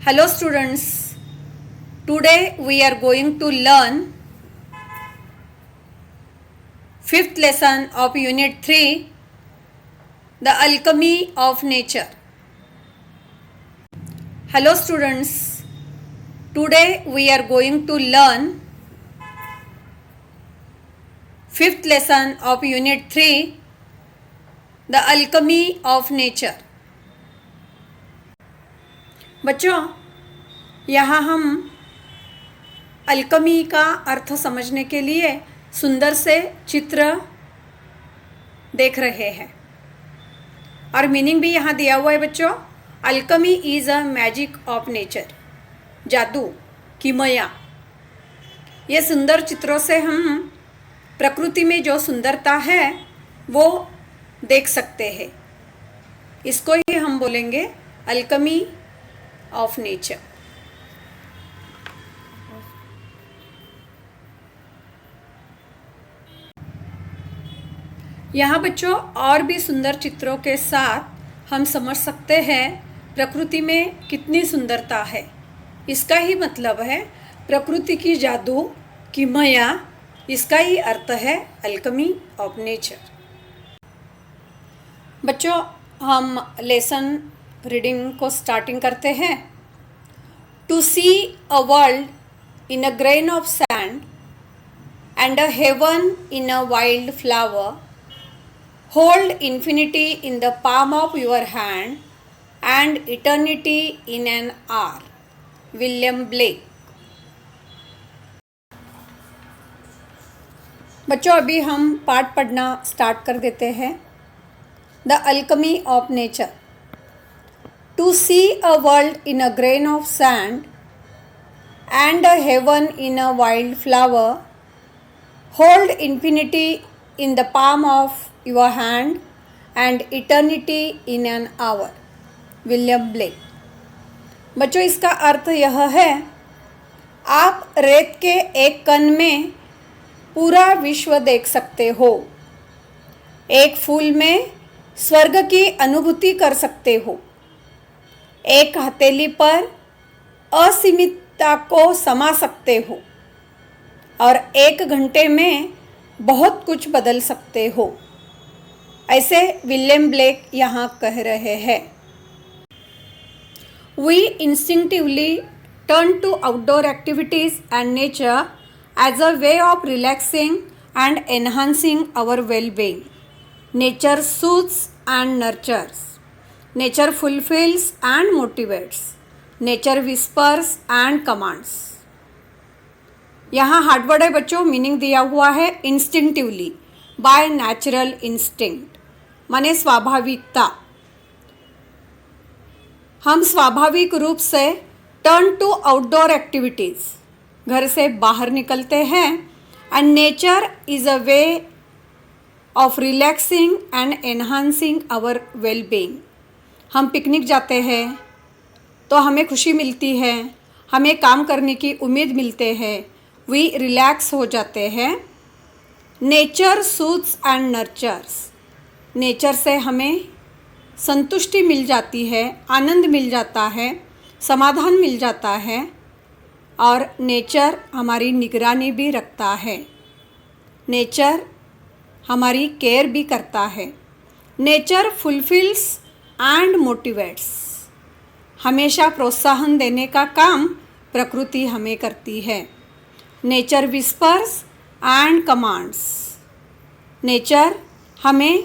Hello students, today we are going to learn 5th lesson of Unit 3, The Alchemy of Nature. Hello students, today we are going to learn 5th lesson of Unit 3, The Alchemy of Nature. बच्चों, यहाँ हम alchemy का अर्थ समझने के लिए सुंदर से चित्र देख रहे हैं और मीनिंग भी यहाँ दिया हुआ है बच्चों। Alchemy is a magic of nature, जादू की माया। ये सुंदर चित्रों से हम प्रकृति में जो सुंदरता है वो देख सकते हैं। इसको ही हम बोलेंगे अल्कमी ऑफ नेचर। यहाँ बच्चों और भी सुंदर चित्रों के साथ हम समझ सकते हैं प्रकृति में कितनी सुंदरता है। इसका ही मतलब है प्रकृति की जादू की माया। इसका ही अर्थ है अल्कमी ऑफ नेचर। बच्चों, हम लेसन रीडिंग को स्टार्टिंग करते हैं। To see a world in a grain of sand and a heaven in a wild flower, hold infinity in the palm of your hand and eternity in an hour. William Blake. बच्चों, अभी हम पाठ पढ़ना start कर देते हैं। The alchemy of nature. To see a world in a grain of sand and a heaven in a wild flower, hold infinity in the palm of your hand and eternity in an hour. William Blake. बच्चों, इसका अर्थ यह है, आप रेत के एक कण में पूरा विश्व देख सकते हो, एक फूल में स्वर्ग की अनुभूति कर सकते हो, एक हथेली पर असीमितता को समा सकते हो और एक घंटे में बहुत कुछ बदल सकते हो। ऐसे विलियम ब्लेक यहाँ कह रहे हैं। We instinctively turn to outdoor activities and nature as a way of relaxing and enhancing our well-being. Nature soothes and nurtures. Nature fulfills and motivates. Nature whispers and commands. यहाँ hard word है बच्चों, meaning दिया हुआ है instinctively, by natural instinct, माने स्वाभाविकता। हम स्वाभाविक रूप से टर्न टू आउटडोर एक्टिविटीज़, घर से बाहर निकलते हैं। And nature is a way of relaxing and enhancing our well-being. हम पिकनिक जाते हैं तो हमें खुशी मिलती है, हमें काम करने की उम्मीद मिलते हैं, वी रिलैक्स हो जाते हैं। Nature soothes and nurtures. Nature से हमें संतुष्टि मिल जाती है, आनंद मिल जाता है, समाधान मिल जाता है और नेचर हमारी निगरानी भी रखता है। नेचर हमारी केयर भी करता है। Nature fulfils and motivates. हमेशा प्रोत्साहन देने का काम प्रकृति हमें करती है। Nature whispers and commands. Nature हमें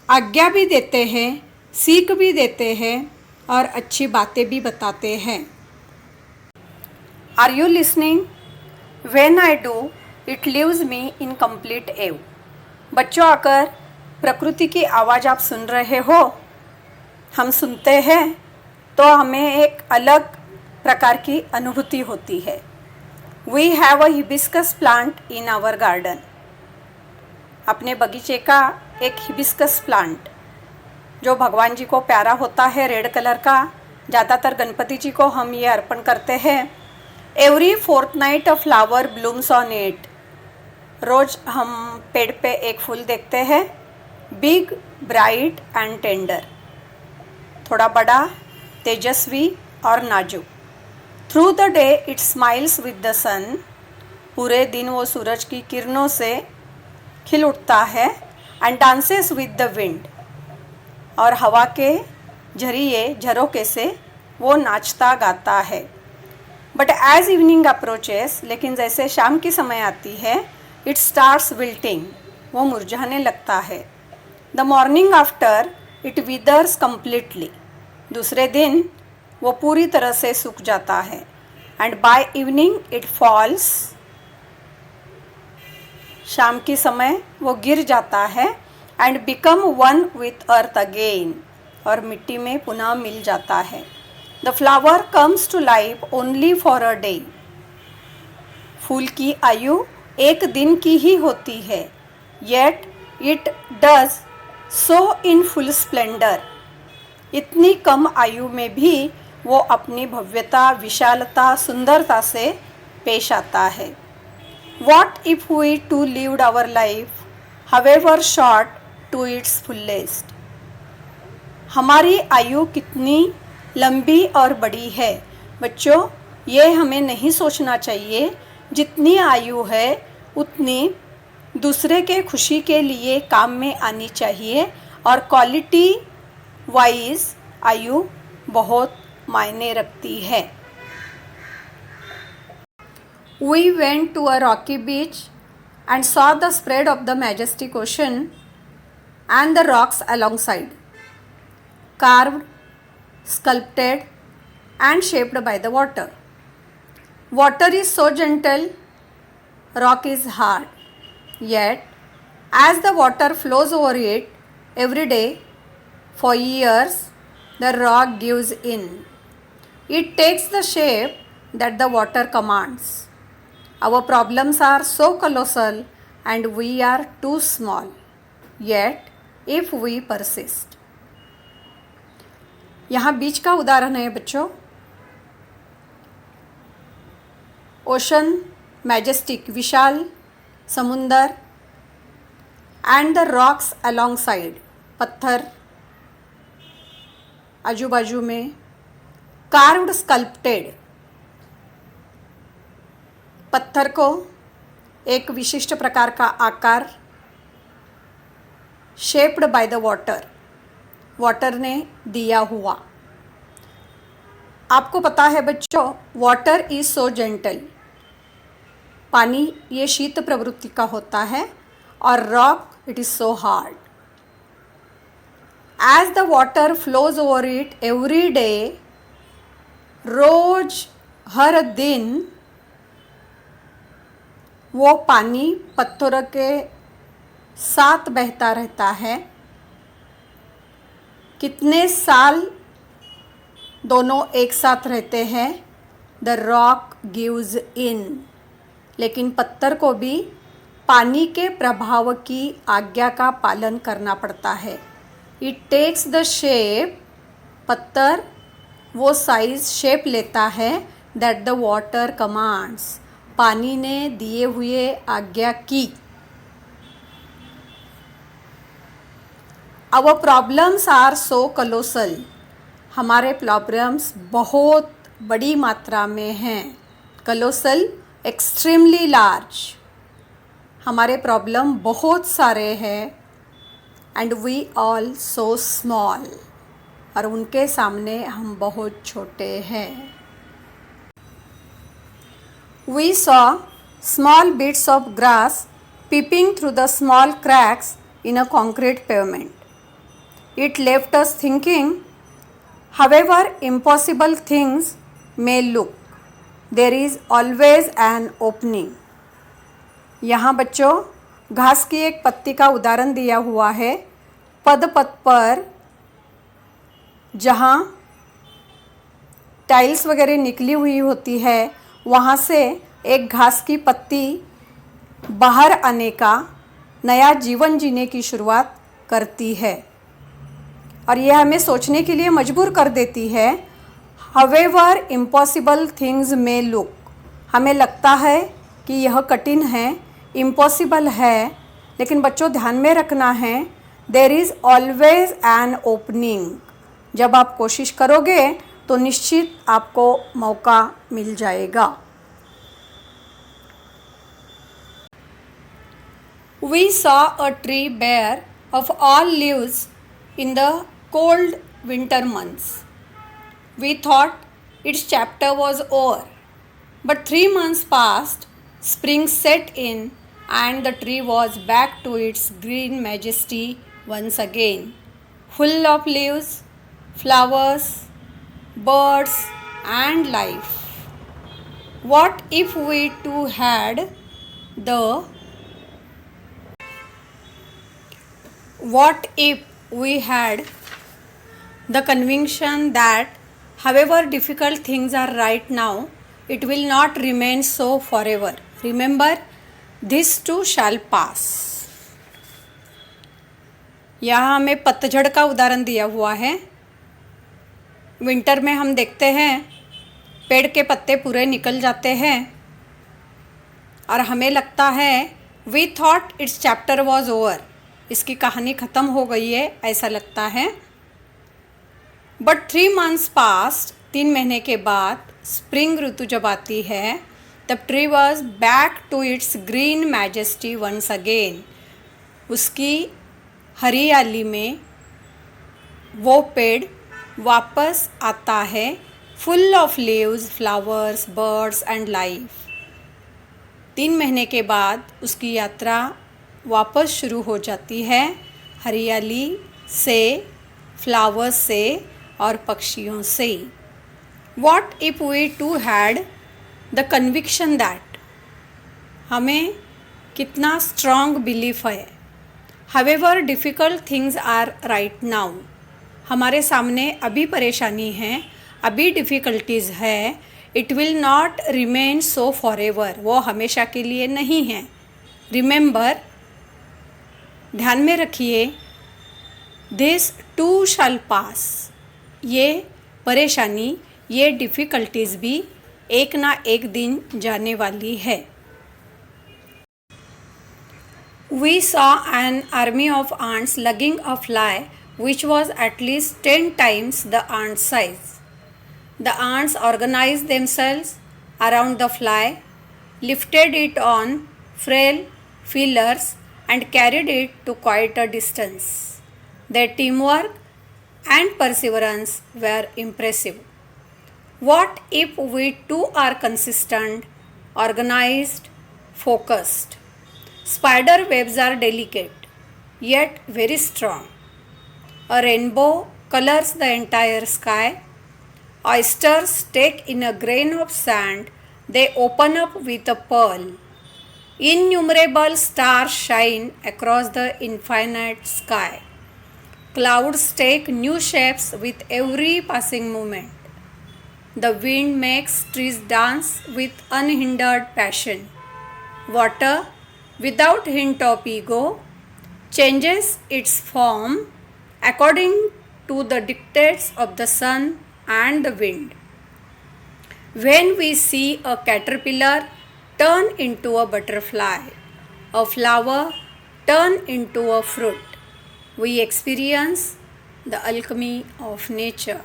आज्ञा भी देते हैं, सीख भी देते हैं और अच्छी बातें भी बताते हैं। Are you listening? When I do it leaves me in complete awe. बच्चों, अगर प्रकृति की आवाज़ आप सुन रहे हो, हम सुनते हैं तो हमें एक अलग प्रकार की अनुभूति होती है। We have a hibiscus plant in our garden. अपने बगीचे का एक हिबिस्कस प्लांट जो भगवान जी को प्यारा होता है, रेड कलर का, ज़्यादातर गणपति जी को हम ये अर्पण करते हैं। Every fortnight a flower blooms on it. रोज़ हम पेड़ पे एक फूल देखते हैं, बिग ब्राइट एंड टेंडर, थोड़ा बड़ा, तेजस्वी और नाजुक। Through the day it smiles with the sun, पूरे दिन वो सूरज की किरणों से खिल उठता है। And dances with the wind, और हवा के झरोके से वो नाचता गाता है। बट एज इवनिंग अप्रोचेस, लेकिन जैसे शाम की समय आती है, इट स्टार्ट्स विल्टिंग, वो मुरझाने लगता है। The morning after it withers completely, दूसरे दिन वो पूरी तरह से सूख जाता है। And by evening it falls, शाम की समय वो गिर जाता है। And become one with earth again, और मिट्टी में पुनः मिल जाता है। The flower comes to life only for a day, फूल की आयु एक दिन की ही होती है। Yet it does so in full splendour, इतनी कम आयु में भी वो अपनी भव्यता, विशालता, सुंदरता से पेश आता है। What if we too lived our life however short to its fullest, हमारी आयु कितनी लंबी और बड़ी है। बच्चों, ये हमें नहीं सोचना चाहिए, जितनी आयु है उतनी दूसरे के खुशी के लिए काम में आनी चाहिए, और क्वालिटी वाइज आयु बहुत मायने रखती है। We went to a rocky beach and saw the spread of the majestic ocean and the rocks alongside, carved, sculpted and shaped by the water. Water is so gentle, rock is hard. Yet, as the water flows over it every day for years, the rock gives in. It takes the shape that the water commands. Our problems are so colossal and we are too small. Yet, if we persist. यहाँ बीच का उदाहरण है बच्चों। Ocean, majestic, विशाल समुंदर, and the rocks along side, पत्थर आजू बाजू में, कार्व्ड, स्कल्प्टेड, पत्थर को एक विशिष्ट प्रकार का आकार, shaped by the water, water ने दिया हुआ। आपको पता है बच्चों, वाटर इज सो जेंटल, पानी ये शीत प्रवृत्ति का होता है, और rock it is so hard. As the water flows over it every day, रोज हर दिन वो पानी पत्थरों के साथ बहता रहता है। कितने साल दोनों एक साथ रहते हैं, द रॉक गिव्स इन, लेकिन पत्थर को भी पानी के प्रभाव की आज्ञा का पालन करना पड़ता है। इट टेक्स द शेप, पत्थर वो साइज, शेप लेता है, दैट द वाटर कमांड्स, पानी ने दिए हुए आज्ञा की। Our problems are so colossal, हमारे प्रॉब्लम्स बहुत बड़ी मात्रा में हैं। कलोसल, एक्सट्रीमली लार्ज, हमारे प्रॉब्लम बहुत सारे हैं। And we all so small, और उनके सामने हम बहुत छोटे हैं। We saw small bits of grass peeping through the small cracks in a concrete pavement. It left us thinking, however impossible things may look, there is always an opening. यहाँ बच्चों घास की एक पत्ती का उदाहरण दिया हुआ है। पद पर जहाँ टाइल्स वगैरह निकली हुई होती है, वहाँ से एक घास की पत्ती बाहर आने का, नया जीवन जीने की शुरुआत करती है, और यह हमें सोचने के लिए मजबूर कर देती है। However impossible things may look, हमें लगता है कि यह कठिन है, इम्पॉसिबल है, लेकिन बच्चों ध्यान में रखना है, there is always an opening. जब आप कोशिश करोगे तो निश्चित आपको मौका मिल जाएगा। We saw a tree bare of all leaves in the cold winter months. We thought its chapter was over, but 3 months passed, spring set in, and the tree was back to its green majesty once again, full of leaves, flowers, birds, and life. What if we too had the What if we had the conviction that however difficult things are right now, it will not remain so forever. Remember, this too shall pass. यहाँ हमें पतझड़ का उदाहरण दिया हुआ है। Winter में हम देखते हैं पेड़ के पत्ते पूरे निकल जाते हैं और हमें लगता है we thought its chapter was over, इसकी कहानी ख़त्म हो गई है ऐसा लगता है। बट 3 months पास्ट, 3 महीने के बाद स्प्रिंग ऋतु जब आती है तब tree was back to its green majesty once again. उसकी हरियाली में वो पेड़ वापस आता है, full of leaves, flowers, birds and life. 3 महीने के बाद उसकी यात्रा वापस शुरू हो जाती है, हरियाली से, फ्लावर्स से और पक्षियों से। What if we too had the conviction that, हमें कितना स्ट्रॉन्ग बिलीफ है, however difficult things are right now, हमारे सामने अभी परेशानी है, अभी डिफ़िकल्टीज़ है, it will not remain so for ever, वो हमेशा के लिए नहीं है। रिमेंबर, ध्यान में रखिए, दिस टू शैल पास, ये परेशानी, ये डिफ़िकल्टीज़ भी एक ना एक दिन जाने वाली है। We saw an army of ants lugging a fly which was at least 10 times the ant size. The ants organized themselves around the fly, lifted it on frail feelers and carried it to quite a distance. Their teamwork and perseverance were impressive. What if we too are consistent, organized, focused? Spider webs are delicate, yet very strong. A rainbow colors the entire sky. Oysters take in a grain of sand, they open up with a pearl. Innumerable stars shine across the infinite sky. Clouds take new shapes with every passing moment. The wind makes trees dance with unhindered passion. Water, without hint of ego, changes its form according to the dictates of the sun and the wind. When we see a caterpillar turn into a butterfly, a flower turn into a fruit, we experience the alchemy of nature.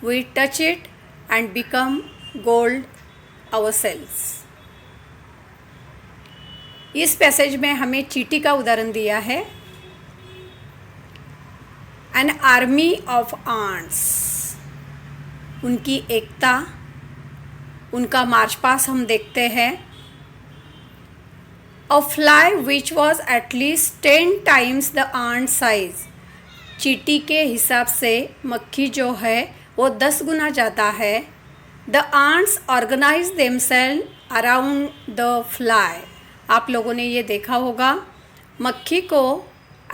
We touch it and become gold ourselves. इस passage में हमें चींटी का उदाहरण दिया है। An army of ants, उनकी एकता, उनका मार्च पास हम देखते हैं। A fly which was at least 10 times the ant size, चींटी के हिसाब से मक्खी जो है वो 10 गुना ज़्यादा है। The ants organise themselves around the fly, आप लोगों ने ये देखा होगा, मक्खी को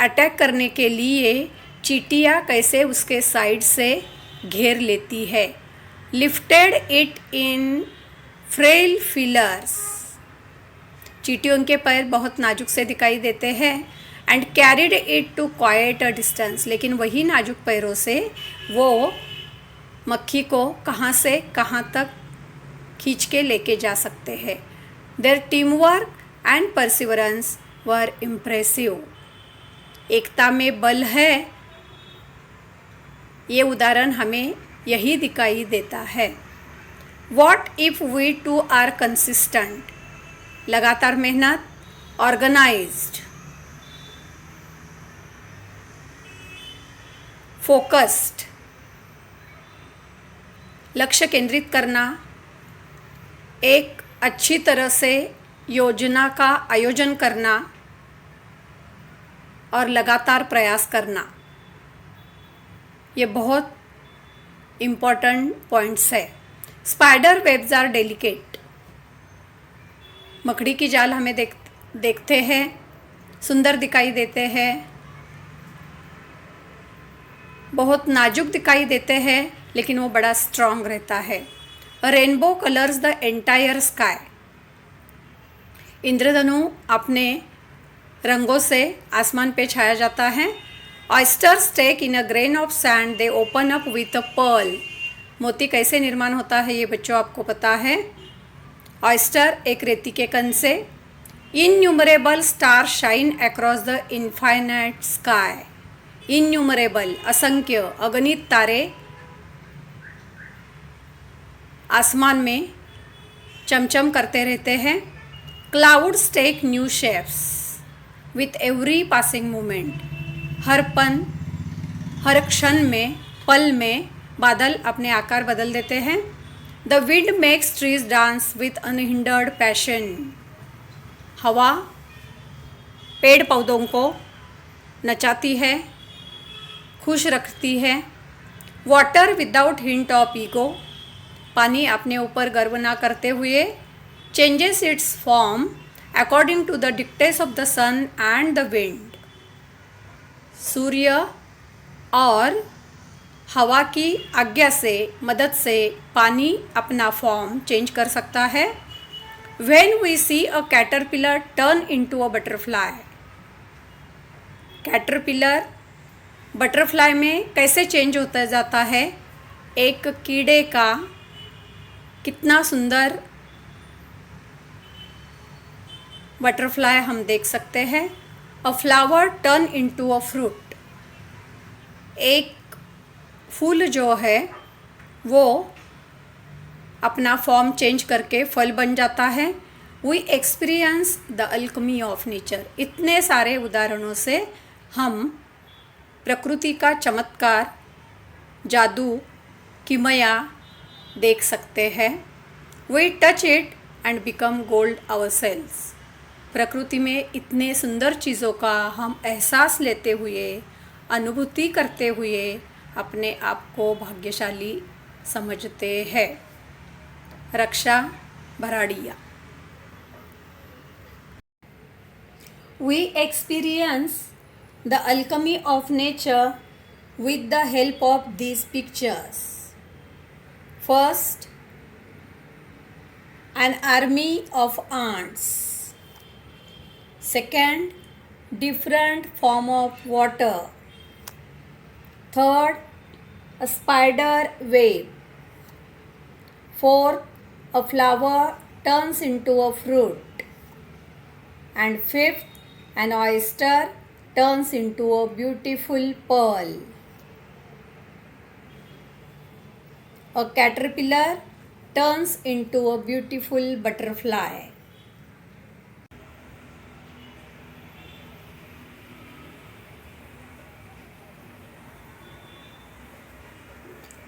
अटैक करने के लिए चींटियाँ कैसे उसके साइड से घेर लेती है। Lifted it in frail feelers, चींटियों के पैर बहुत नाजुक से दिखाई देते हैं। And carried it to quite a distance, लेकिन वही नाजुक पैरों से वो मक्खी को कहाँ से कहाँ तक खींच के लेके जा सकते हैं। Their team work and perseverance were impressive, एकता में बल है, ये उदाहरण हमें यही दिखाई देता है। What if we too are consistent, लगातार मेहनत, ऑर्गेनाइज्ड, फोकस्ड, लक्ष्य केंद्रित करना, एक अच्छी तरह से योजना का आयोजन करना और लगातार प्रयास करना, ये बहुत इम्पॉर्टेंट पॉइंट्स है। स्पाइडर वेब्स आर डेलिकेट, मकड़ी की जाल हमें देखते हैं, सुंदर दिखाई देते हैं, बहुत नाजुक दिखाई देते हैं, लेकिन वो बड़ा स्ट्रॉन्ग रहता है। Rainbow colours the entire sky, इंद्रधनु अपने रंगों से आसमान पे छाया जाता है। Oysters take in a grain of sand they open up with a pearl, मोती कैसे निर्माण होता है ये बच्चों आपको पता है। ऑयस्टर एक रेती के कण से। Innumerable star shine across the infinite sky, innumerable असंख्य अगणित तारे आसमान में चमचम करते रहते हैं। Clouds take new shapes with every passing moment, हर क्षण में, पल में बादल अपने आकार बदल देते हैं। The wind makes trees dance with unhindered passion, हवा पेड़ पौधों को नचाती है, खुश रखती है। Water without hint of ego, पानी अपने ऊपर गर्व ना करते हुए changes its form according to the dictates of the sun and the wind, सूर्य और हवा की आज्ञा से, मदद से पानी अपना फॉर्म चेंज कर सकता है। When we see a caterpillar turn into a butterfly, caterpillar butterfly में कैसे चेंज होता जाता है, एक कीड़े का कितना सुंदर बटरफ्लाई हम देख सकते हैं। अ flower turn into a fruit, एक फूल जो है वो अपना फॉर्म चेंज करके फल बन जाता है। We experience the alchemy of nature, इतने सारे उदाहरणों से हम प्रकृति का चमत्कार, जादू, किमया देख सकते हैं। We touch it and become gold ourselves, प्रकृति में इतने सुंदर चीज़ों का हम एहसास लेते हुए, अनुभूति करते हुए अपने आप को भाग्यशाली समझते हैं। रक्षा Bharadia. We experience the alchemy of nature with the help of these pictures. First, an army of ants. Second, different form of water. Third, a spider web. Fourth, a flower turns into a fruit. And fifth, an oyster turns into a beautiful pearl. A caterpillar turns into a beautiful butterfly.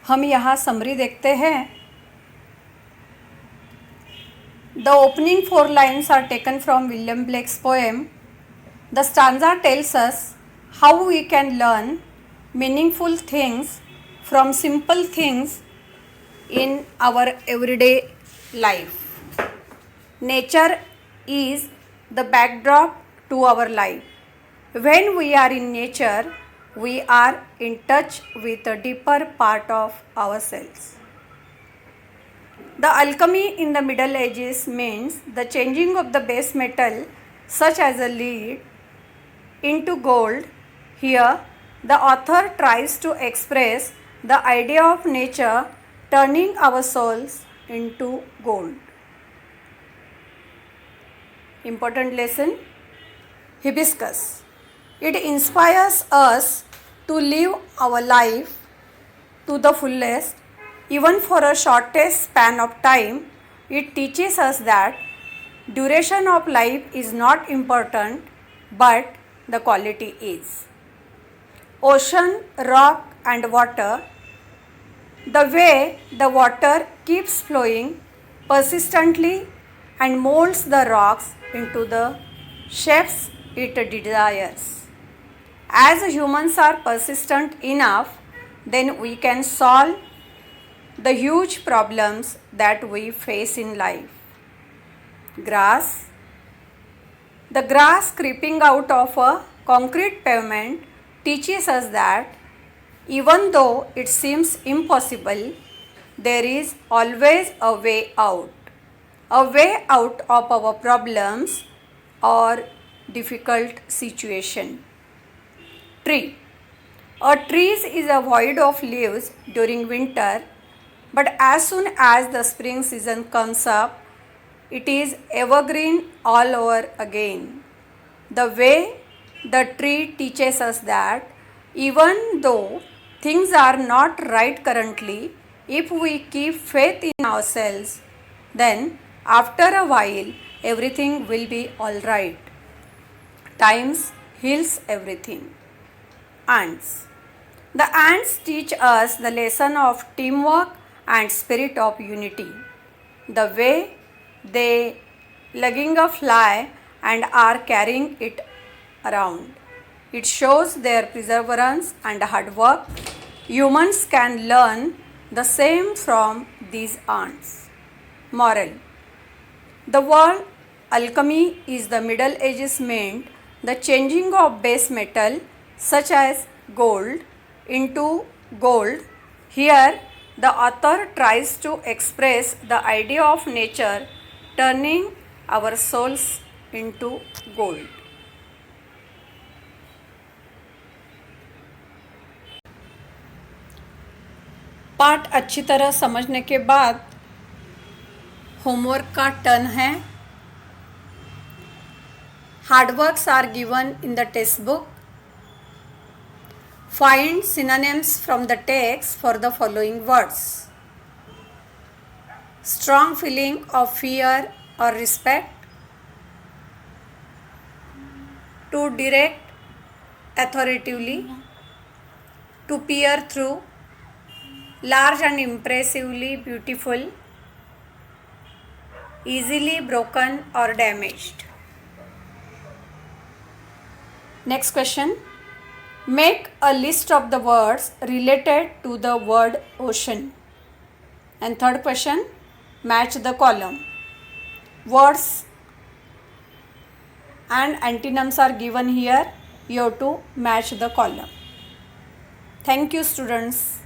हम यहाँ summary देखते हैं। The opening 4 lines are taken from William Blake's poem. The stanza tells us how we can learn meaningful things from simple things in our everyday life. Nature is the backdrop to our life. When we are in nature, we are in touch with a deeper part of ourselves. The alchemy in the Middle Ages means the changing of the base metal, such as a lead, into gold. Here, the author tries to express the idea of nature turning our souls into gold. Important lesson: hibiscus. It inspires us to live our life to the fullest Even for a shortest span of time, it teaches us that duration of life is not important, but the quality is. Ocean, rock, and water. The way the water keeps flowing persistently and molds the rocks into the shapes it desires. As humans are persistent enough, then we can solve the huge problems that we face in life. Grass. The grass creeping out of a concrete pavement teaches us that even though it seems impossible, there is always a way out of our problems or difficult situation. Tree. A tree is a void of leaves during winter, but as soon as the spring season comes up, it is evergreen all over again. The way the tree teaches us that even though things are not right currently, if we keep faith in ourselves, then after a while everything will be all right. Time heals everything. Ants. The ants teach us the lesson of teamwork and spirit of unity. The way they lugging a fly and are carrying it around. It shows their perseverance and hard work. Humans can learn the same from these ants. Moral. The word alchemy is the Middle Ages meant the changing of base metal such as gold into gold. Here the author tries to express the idea of nature turning our souls into gold. पाठ अच्छी तरह समझने के बाद homework का turn है. Hard words are given in the text book. Find synonyms from the text for the following words. Strong feeling of fear or respect. To direct authoritatively. To peer through. Large and impressively beautiful. Easily broken or damaged. Next question. Make a list of the words related to the word ocean. And third question, match the column. Words and antonyms are given here. You have to match the column. Thank you, students.